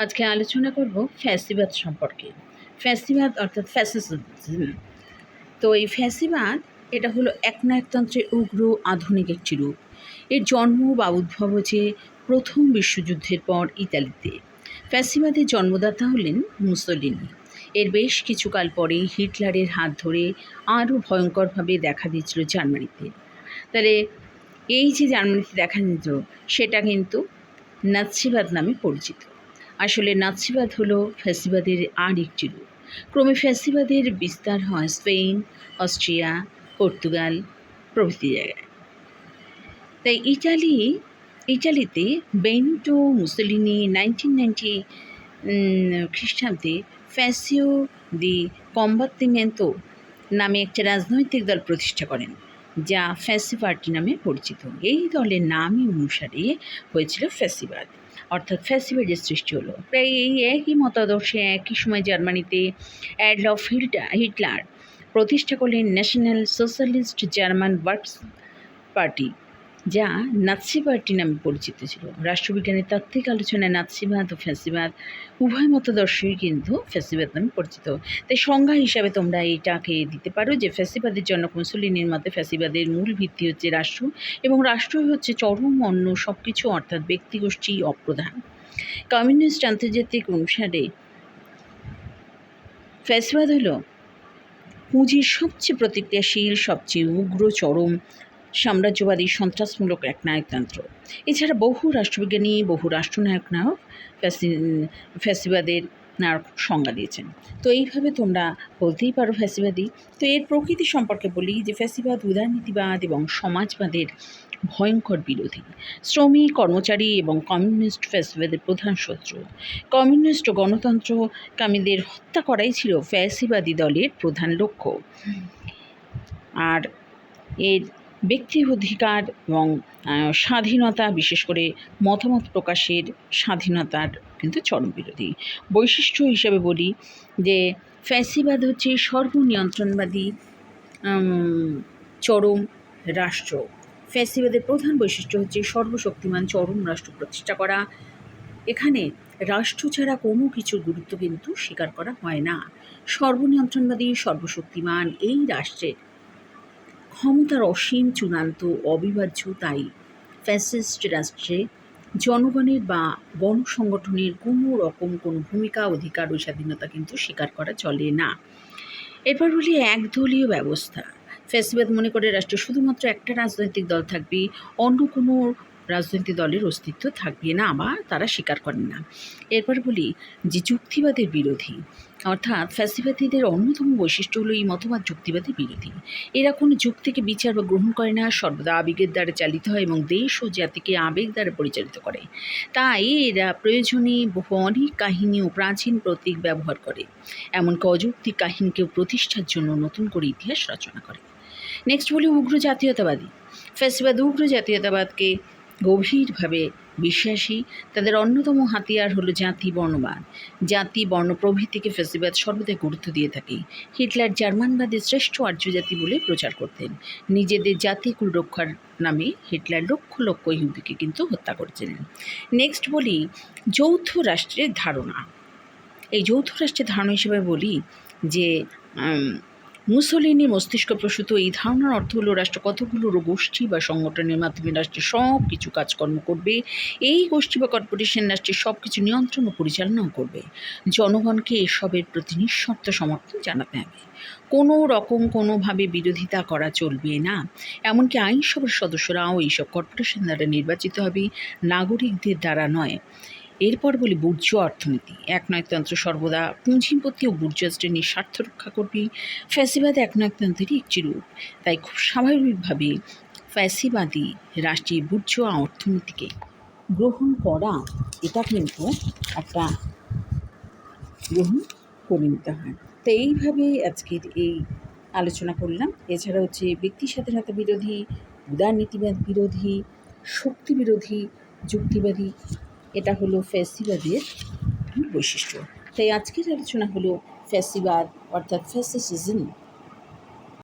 আজকে আলোচনা করব ফ্যাসিবাদ সম্পর্কে। ফ্যাসিবাদ অর্থাৎ ফ্যাসিজম। তো এই ফ্যাসিবাদ এটা হলো একনায়কতন্ত্রের উগ্র আধুনিক একটি রূপ। এর জন্ম বা উদ্ভব হচ্ছে প্রথম বিশ্বযুদ্ধের পর ইতালিতে। ফ্যাসিবাদের জন্মদাতা হলেন মুসোলিনি। এর বেশ কিছুকাল পরে হিটলারের হাত ধরে আরও ভয়ঙ্করভাবে দেখা দিয়েছিল জার্মানিতে। তাহলে এই যে জার্মানিতে দেখা দিত সেটা কিন্তু নাৎসিবাদ নামে পরিচিত। আসলে নাৎসিবাদ হলো ফ্যাসিবাদের আর একটি রূপ। ক্রমে ফ্যাসিবাদের বিস্তার হয় স্পেন, অস্ট্রিয়া, পর্তুগাল প্রভৃতি জায়গায়। তাই ইটালিতে বেনিটো মুসোলিনি 1990 খ্রিস্টাব্দে ফ্যাসিও দি কম্বাত্তিমেন্তো নামে একটা রাজনৈতিক দল প্রতিষ্ঠা করেন, যা ফ্যাসি পার্টি নামে পরিচিত। এই দলের নামই অনুসারে হয়েছিল ফ্যাসিবাদ, অর্থাৎ ফ্যাসিবাদের সৃষ্টি হলো। প্রায় এই একই মতাদর্শে একই সময় জার্মানিতে অ্যাডলফ হিটলার প্রতিষ্ঠা করলেন national socialist German works party, যা নাৎসি পার্টি নামে পরিচিত ছিল। রাষ্ট্রবিজ্ঞানের তাত্ত্বিক আলোচনায় নাৎসিবাদ ও ফ্যাসিবাদ উভয় মতাদর্শই কিন্তু ফ্যাসিবাদ নামে পরিচিত। তাই সংজ্ঞা হিসাবে তোমরা এটাকে দিতে পারো যে ফ্যাসিবাদের জনক মুসোলিনির মতে ফ্যাসিবাদের মূল ভিত্তি হচ্ছে রাষ্ট্র, এবং রাষ্ট্রই হচ্ছে চরম অন্য সব কিছু, অর্থাৎ ব্যক্তিগোষ্ঠী অপ্রধান। কমিউনিস্ট আন্তর্জাতিক অনুসারে ফ্যাসিবাদ হলো পুঁজির সবচেয়ে প্রতিক্রিয়াশীল, সবচেয়ে উগ্র, চরম সাম্রাজ্যবাদী সন্ত্রাসমূলক এক নায়কতন্ত্র। এছাড়া বহু রাষ্ট্রবিজ্ঞানী, বহু রাষ্ট্রনায়ক ফ্যাসিবাদের নায়ক সংজ্ঞা দিয়েছেন। তো এইভাবে তোমরা বলতেই পারো ফ্যাসিবাদী। তো এর প্রকৃতি সম্পর্কে বলি যে ফ্যাসিবাদ উদারনীতিবাদ এবং সমাজবাদের ভয়ঙ্কর বিরোধী। শ্রমিক, কর্মচারী এবং কমিউনিস্ট ফ্যাসিবাদের প্রধান শত্রু। কমিউনিস্ট ও গণতন্ত্রকামীদের হত্যা করাই ছিল ফ্যাসিবাদী দলের প্রধান লক্ষ্য। আর এর ব্যক্তি অধিকার এবং স্বাধীনতা, বিশেষ করে মতামত প্রকাশের স্বাধীনতার কিন্তু চরম বিরোধী। বৈশিষ্ট্য হিসেবে বলি যে ফ্যাসিবাদ হচ্ছে সর্বনিয়ন্ত্রণবাদী চরম রাষ্ট্র। ফ্যাসিবাদের প্রধান বৈশিষ্ট্য হচ্ছে সর্বশক্তিমান চরম রাষ্ট্র প্রতিষ্ঠা করা। এখানে রাষ্ট্র ছাড়া কোনো কিছুর গুরুত্ব কিন্তু স্বীকার করা হয় না। সর্বনিয়ন্ত্রণবাদী, সর্বশক্তিমান এই রাষ্ট্রের ক্ষমতার অসীম, চূড়ান্ত, অবিভাজ্য। তাই ফ্যাসিস্ট রাষ্ট্রে জনগণের বা গণসংগঠনের কোনো রকম কোনো ভূমিকা, অধিকার ও স্বাধীনতা কিন্তু স্বীকার করা চলে না। এরপর বলি একদলীয় ব্যবস্থা। ফ্যাসিবাদ মনে করে রাষ্ট্রে শুধুমাত্র একটা রাজনৈতিক দল থাকবে, অন্য কোনো রাজনৈতিক দলের অস্তিত্ব থাকবে না বা তারা স্বীকার করেন না। এরপর বলি যে যুক্তিবাদের বিরোধী, অর্থাৎ ফ্যাসিবাদীদের অন্যতম বৈশিষ্ট্য হলো এই মতবাদ যুক্তিবাদের বিরোধী। এরা কোনো যুক্তিকে বিচার বা গ্রহণ করে না, সর্বদা আবেগের দ্বারা চালিত হয় এবং দেশ ও জাতিকে আবেগ দ্বারা পরিচালিত করে। তাই এরা প্রয়োজনে বহু অনেক কাহিনী ও প্রাচীন প্রতীক ব্যবহার করে, এমনকি অযৌক্তিক কাহিনীকেও প্রতিষ্ঠার জন্য নতুন করে ইতিহাস রচনা করে। নেক্সট বলি উগ্র জাতীয়তাবাদী। ফ্যাসিবাদ উগ্র জাতীয়তাবাদকে গভীরভাবে বিশ্বাসী। তাদের অন্যতম হাতিয়ার হলো জাতি, বর্ণবাদ। জাতি, বর্ণ প্রভৃতিকে ফ্যাসিবাদ সর্বদাই গুরুত্ব দিয়ে থাকে। হিটলার জার্মানবাদের শ্রেষ্ঠ আর্য জাতি বলে প্রচার করতেন। নিজেদের জাতিকুল রক্ষার নামে হিটলার লক্ষ লক্ষ ইহুদিকে কিন্তু হত্যা করেছিলেন। নেক্সট বলি যৌথ রাষ্ট্রের ধারণা। এই যৌথ রাষ্ট্রের ধারণা হিসেবে বলি যে মুসোলিনির মস্তিষ্ক প্রসূত এই ধারণার অর্থ হলো রাষ্ট্র কতগুলো গোষ্ঠী বা সংগঠনের মাধ্যমে রাষ্ট্রের সব কিছু কাজকর্ম করবে। এই গোষ্ঠী বা কর্পোরেশন রাষ্ট্রের সব কিছু নিয়ন্ত্রণ ও পরিচালনাও করবে। জনগণকে এসবের প্রতি নিঃশর্ত সমর্থন জানাতে হবে। কোনো রকম কোনোভাবে বিরোধিতা করা চলবে না। এমনকি আইনসভার সদস্যরাও এইসব কর্পোরেশন দ্বারা নির্বাচিত হবে, নাগরিকদের দ্বারা নয়। এরপর বলি বুর্জোয়া অর্থনীতি। একনায়কতন্ত্র সর্বদা পুঁজিপতি ও বুর্জোয়া শ্রেণীর স্বার্থ রক্ষা করবে। ফ্যাসিবাদ একনায়কতন্ত্রেরই একটি রূপ। তাই খুব স্বাভাবিকভাবে ফ্যাসিবাদী রাষ্ট্রে বুর্জোয়া অর্থনীতিকে গ্রহণ করা, এটা কিন্তু একটা গ্রহণ করে নিতে হয়। তো এইভাবে আজকের এই আলোচনা করলাম। এছাড়া হচ্ছে ব্যক্তি স্বাধীনতা বিরোধী, উদারনীতিবাদ বিরোধী, শক্তি বিরোধী, যুক্তিবাদী, এটা হলো ফ্যাসিবাদের বৈশিষ্ট্য। তাই আজকের আলোচনা হলো ফ্যাসিবাদ অর্থাৎ ফ্যাসিজম।